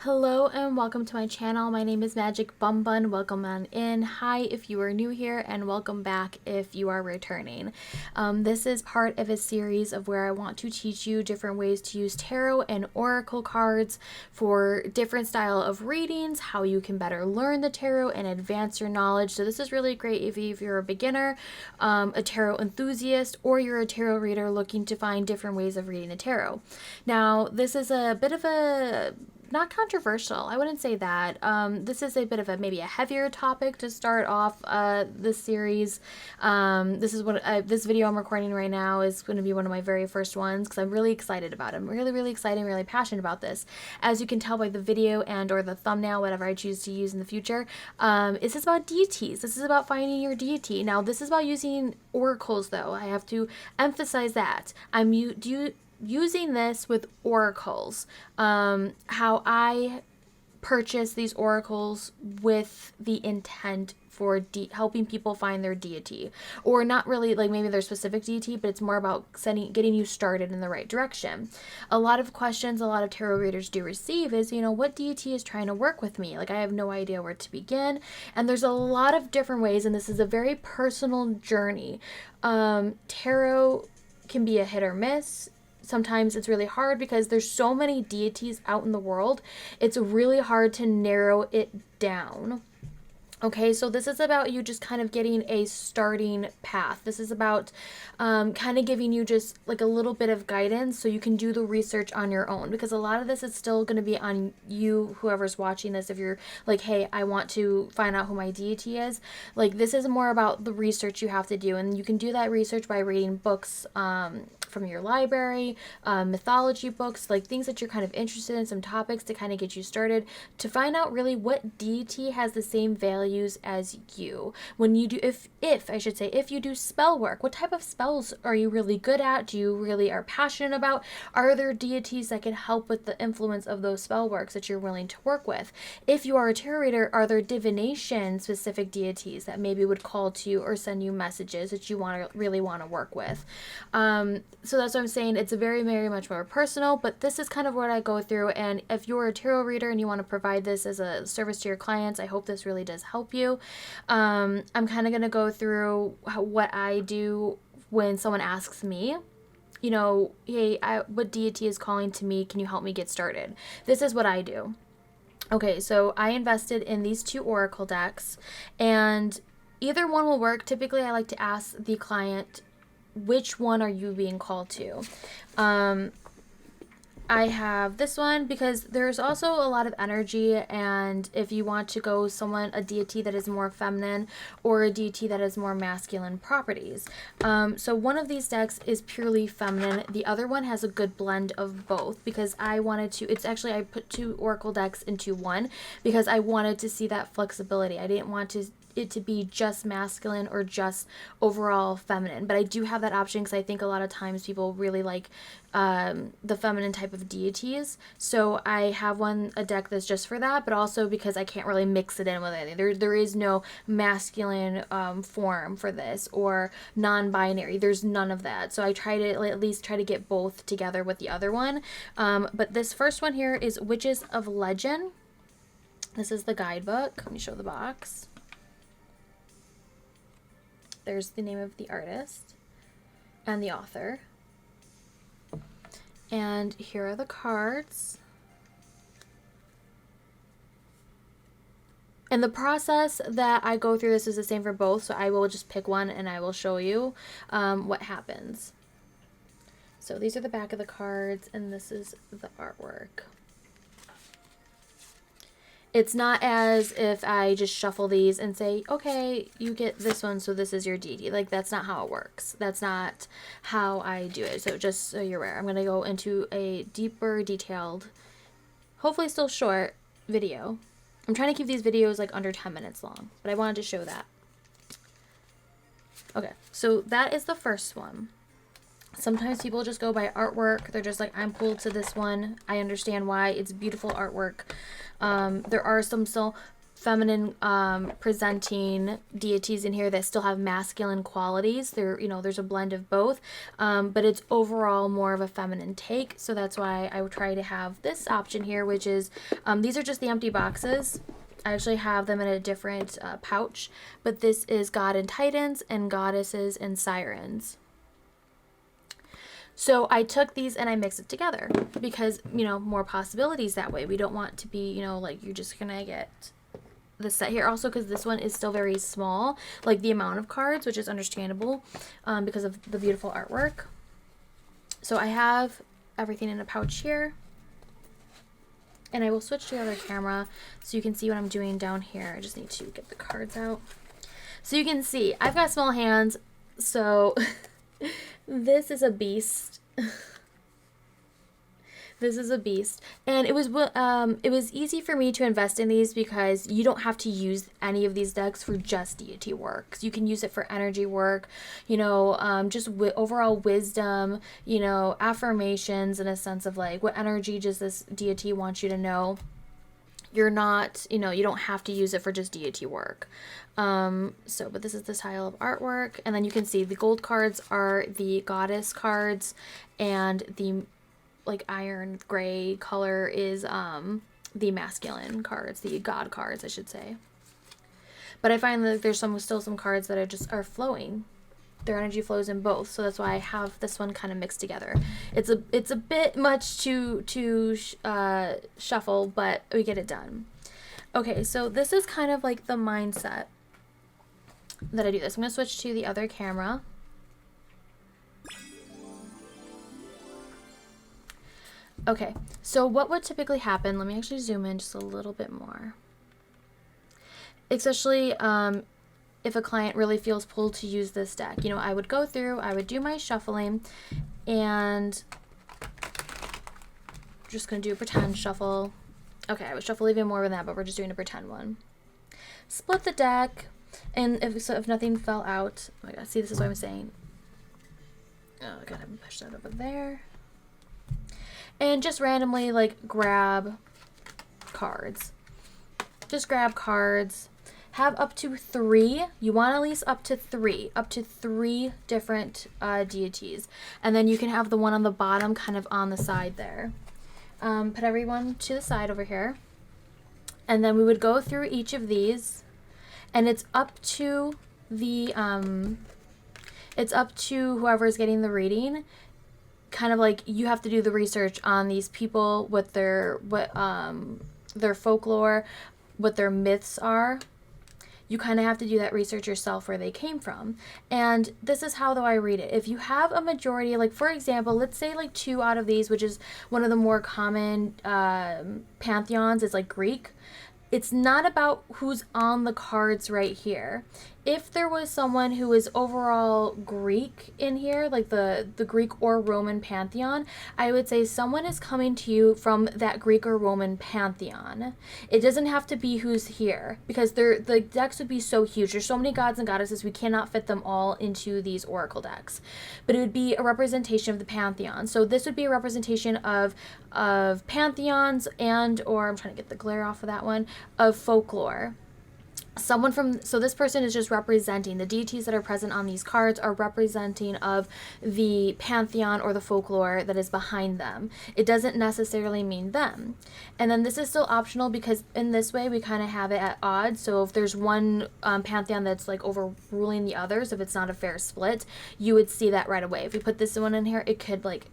Hello and welcome to my channel. My name is Magick BunBun. Welcome on in. Hi if you are new here, and welcome back if you are returning. This is part of a series of where I want to teach you different ways to use tarot and oracle cards for different style of readings, how you can better learn the tarot and advance your knowledge. So this is really great if you're a beginner, a tarot enthusiast, or you're a tarot reader looking to find different ways of reading the tarot. Now, this is a bit of a not controversial, I wouldn't say that. This is a bit of maybe a heavier topic to start off this series. This video I'm recording right now is going to be one of my very first ones because I'm really excited about it. I'm really excited and really passionate about this. As you can tell by the video and or the thumbnail, whatever I choose to use in the future, this is about deities. This is about finding your deity. Now, this is about using oracles, though. I have to emphasize that. Using this with oracles, how I purchase these oracles with the intent for helping people find their deity, or not really like maybe their specific deity, but it's more about getting you started in the right direction. A lot of questions a lot of tarot readers do receive is, what deity is trying to work with me? Like, I have no idea where to begin, and there's a lot of different ways, and this is a very personal journey. Tarot can be a hit or miss. Sometimes it's really hard because there's so many deities out in the world. It's really hard to narrow it down. Okay, so this is about you just kind of getting a starting path. This is about kind of giving you just like a little bit of guidance so you can do the research on your own, because a lot of this is still going to be on you, whoever's watching this. If you're like, hey, I want to find out who my deity is, like, this is more about the research you have to do, and you can do that research by reading books from your library, mythology books, like things that you're kind of interested in, some topics to kind of get you started, to find out really what deity has the same values as you. When you do, if you do spell work, what type of spells are you really good at? Do you really are passionate about? Are there deities that can help with the influence of those spell works that you're willing to work with? If you are a tarot reader, are there divination specific deities that maybe would call to you or send you messages that you really want to work with? So that's what I'm saying. It's a very much more personal, but this is kind of what I go through. And if you're a tarot reader and you want to provide this as a service to your clients, I hope this really does help you. I'm kind of going to go through what I do when someone asks me, hey, what deity is calling to me? Can you help me get started? This is what I do. Okay, so I invested in these two oracle decks, and either one will work. Typically, I like to ask the client, which one are you being called to? I have this one because there's also a lot of energy, and if you want to go a deity that is more feminine or a deity that has more masculine properties. So one of these decks is purely feminine. The other one has a good blend of both because I put two oracle decks into one because I wanted to see that flexibility. I didn't want it to be just masculine or just overall feminine, but I do have that option because I think a lot of times people really like the feminine type of deities. So I have a deck that's just for that, but also because I can't really mix it in with anything. There is no masculine form for this, or non-binary. There's none of that. So I try to at least try to get both together with the other one. But this first one here is Witches of Legend. This is the guidebook. Let me show the box. There's the name of the artist and the author. And here are the cards. And the process that I go through this is the same for both, so I will just pick one and I will show you what happens. So these are the back of the cards, and this is the artwork. It's not as if I just shuffle these and say, okay, you get this one, so this is your deity. Like, that's not how it works. That's not how I do it. So just so you're aware, I'm going to go into a deeper, detailed, hopefully still short video. I'm trying to keep these videos like under 10 minutes long, but I wanted to show that. Okay, so that is the first one. Sometimes people just go by artwork. They're just like, I'm pulled to this one. I understand why. It's beautiful artwork. There are some still feminine presenting deities in here that still have masculine qualities. There, you know, there's a blend of both, but it's overall more of a feminine take. So that's why I would try to have this option here, which is, these are just the empty boxes. I actually have them in a different pouch, but this is God and Titans and Goddesses and Sirens. So I took these and I mixed it together because, you know, more possibilities that way. We don't want to be, you know, like you're just gonna get the set here. Also because this one is still very small, like the amount of cards, which is understandable because of the beautiful artwork. So I have everything in a pouch here. And I will switch to the other camera so you can see what I'm doing down here. I just need to get the cards out. So you can see, I've got small hands, so this is a beast. This is a beast. And it was easy for me to invest in these because you don't have to use any of these decks for just deity work. You can use it for energy work, you know, just overall wisdom, you know, affirmations in a sense of like, what energy does this deity want you to know? You're not, you know, you don't have to use it for just deity work. But this is the style of artwork. And then you can see the gold cards are the goddess cards, and the like iron gray color is the masculine cards, the god cards, I should say. But I find that there's still some cards that are flowing. Their energy flows in both, so that's why I have this one kind of mixed together. It's a bit much to shuffle, but we get it done. Okay, so this is kind of like the mindset that I do this. I'm gonna switch to the other camera. Okay, so what would typically happen, let me actually zoom in just a little bit more. Especially if a client really feels pulled to use this deck. You know, I would go through, I would do my shuffling, and I'm just going to do a pretend shuffle. Okay, I would shuffle even more than that, but we're just doing a pretend one. Split the deck, and if nothing fell out, oh my god, see, this is what I'm saying. Oh, I gotta push that over there. And just randomly, like, grab cards. Just grab cards. Have up to 3. You want at least up to 3. Up to 3 different deities. And then you can have the one on the bottom kind of on the side there. Put everyone to the side over here. And then we would go through each of these. And it's up to the, it's up to whoever's getting the reading. Kind of like you have to do the research on these people, what their folklore, what their myths are. You kind of have to do that research yourself where they came from. And this is how though I read it. If you have a majority, like for example, let's say like 2 out of these, which is one of the more common pantheons, is like Greek. It's not about who's on the cards right here. If there was someone who is overall Greek in here, like the Greek or Roman pantheon, I would say someone is coming to you from that Greek or Roman pantheon. It doesn't have to be who's here, because the decks would be so huge. There's so many gods and goddesses, we cannot fit them all into these oracle decks. But it would be a representation of the pantheon. So this would be a representation of pantheons and, or I'm trying to get the glare off of that one, of folklore. So this person is just representing the deities that are present on these cards are representing of the pantheon or the folklore that is behind them. It doesn't necessarily mean them. And then this is still optional because in this way we kind of have it at odds. So if there's one pantheon that's like overruling the others, if it's not a fair split, you would see that right away. If we put this one in here, it could like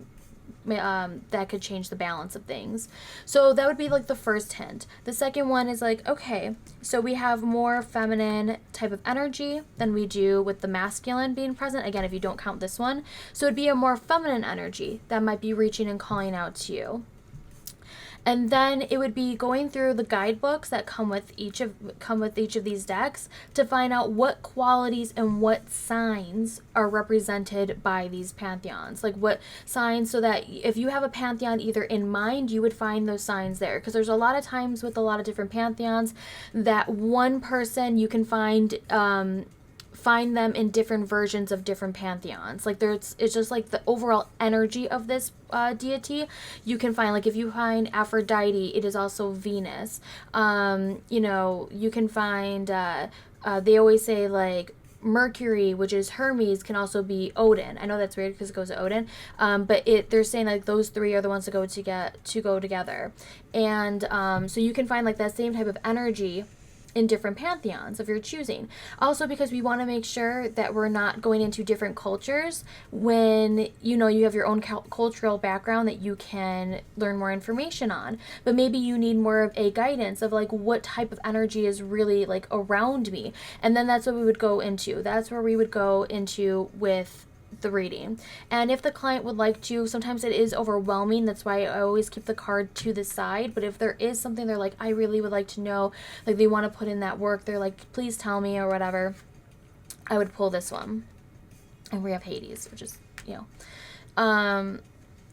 that could change the balance of things. So that would be like the first hint. The second one is like, okay, so we have more feminine type of energy than we do with the masculine being present. Again, if you don't count this one. So it'd be a more feminine energy that might be reaching and calling out to you. And then it would be going through the guidebooks that come with each of these decks to find out what qualities and what signs are represented by these pantheons. Like what signs, so that if you have a pantheon either in mind, you would find those signs there. Because there's a lot of times with a lot of different pantheons that one person you can find find them in different versions of different pantheons. Like it's just like the overall energy of this deity. You can find, like, if you find Aphrodite, it is also Venus. You know, you can find they always say like Mercury, which is Hermes, can also be Odin. I know that's weird because it goes to Odin, but they're saying like those three are the ones to go together, and so you can find like that same type of energy in different pantheons of your choosing. Also, because we want to make sure that we're not going into different cultures when, you know, you have your own cultural background that you can learn more information on, but maybe you need more of a guidance of like what type of energy is really like around me, and then that's what we would go into. That's where we would go into with the reading. And if the client would like to, sometimes it is overwhelming, that's why I always keep the card to the side, but if there is something they're like, I really would like to know, like they want to put in that work, they're like, please tell me or whatever, I would pull this one. And we have Hades, which is, you know,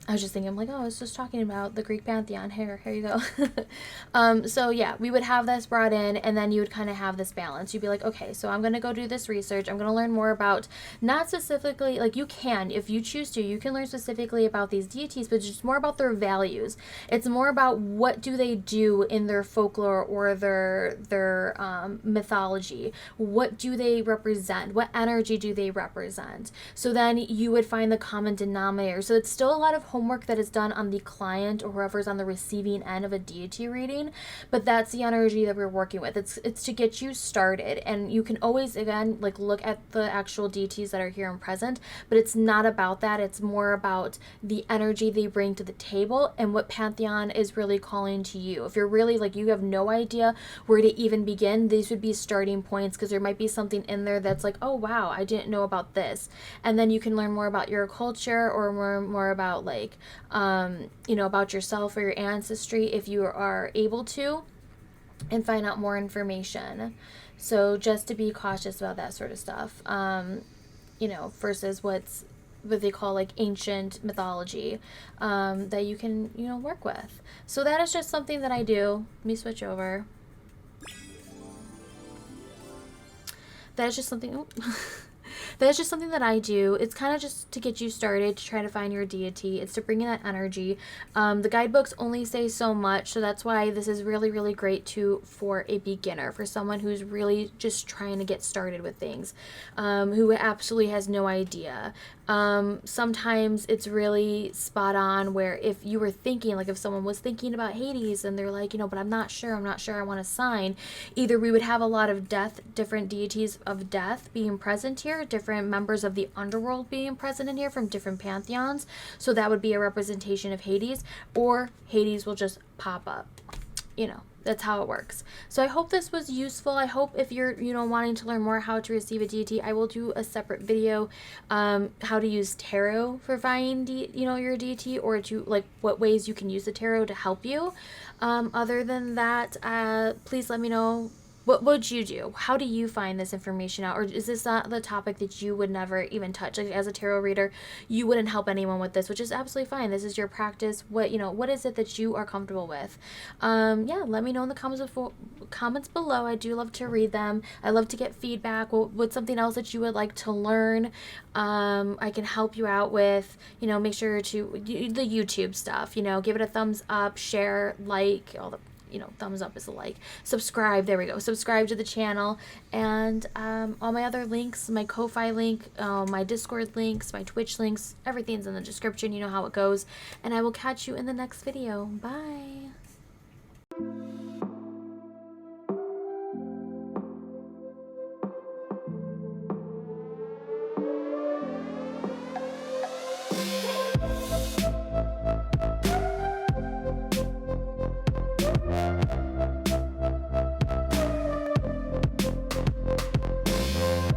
I was just thinking, like, oh, I was just talking about the Greek pantheon. Here you go. So yeah, we would have this brought in, and then you would kind of have this balance. You'd be like, okay, so I'm going to go do this research. I'm going to learn more about, not specifically, like you can, if you choose to, you can learn specifically about these deities, but just more about their values. It's more about what do they do in their folklore or their mythology. What do they represent? What energy do they represent? So then you would find the common denominator. So it's still a lot of homework that is done on the client or whoever's on the receiving end of a deity reading, but that's the energy that we're working with. It's to get you started, and you can always, again, like look at the actual deities that are here and present, but it's not about that. It's more about the energy they bring to the table and what pantheon is really calling to you. If you're really like, you have no idea where to even begin, these would be starting points, because there might be something in there that's like, oh wow, I didn't know about this, and then you can learn more about your culture or more about like you know, about yourself or your ancestry if you are able to, and find out more information. So just to be cautious about that sort of stuff, you know, versus what they call like ancient mythology, that you can, you know, work with. So that is just something that I do. Let me switch over. That is just something That's just something that I do. It's kind of just to get you started, to try to find your deity. It's to bring in that energy. The guidebooks only say so much, so that's why this is really, really great for a beginner, for someone who's really just trying to get started with things, who absolutely has no idea. Sometimes it's really spot on, where if you were thinking, like if someone was thinking about Hades and they're like, you know, but I'm not sure I want to sign, either we would have a lot of death, different deities of death being present here, different members of the underworld being present in here from different pantheons, so that would be a representation of Hades, or Hades will just pop up, you know. That's how it works. So I hope this was useful. I hope if you're, you know, wanting to learn more how to receive a deity, I will do a separate video, how to use tarot for finding, you know, your deity, or to like what ways you can use the tarot to help you. Other than that, please let me know. What would you do? How do you find this information out? Or is this not the topic that you would never even touch? Like as a tarot reader, you wouldn't help anyone with this, which is absolutely fine. This is your practice. What, you know, what is it that you are comfortable with? Yeah, let me know in the comments below. I do love to read them. I love to get feedback. What's something else that you would like to learn? I can help you out with, you know, make sure to the YouTube stuff, you know, give it a thumbs up, share, like, all the, you know, thumbs up is a like, subscribe, there we go, subscribe to the channel, and all my other links, my Ko-Fi link, my Discord links, my Twitch links, everything's in the description. You know how it goes, and I will catch you in the next video. Bye.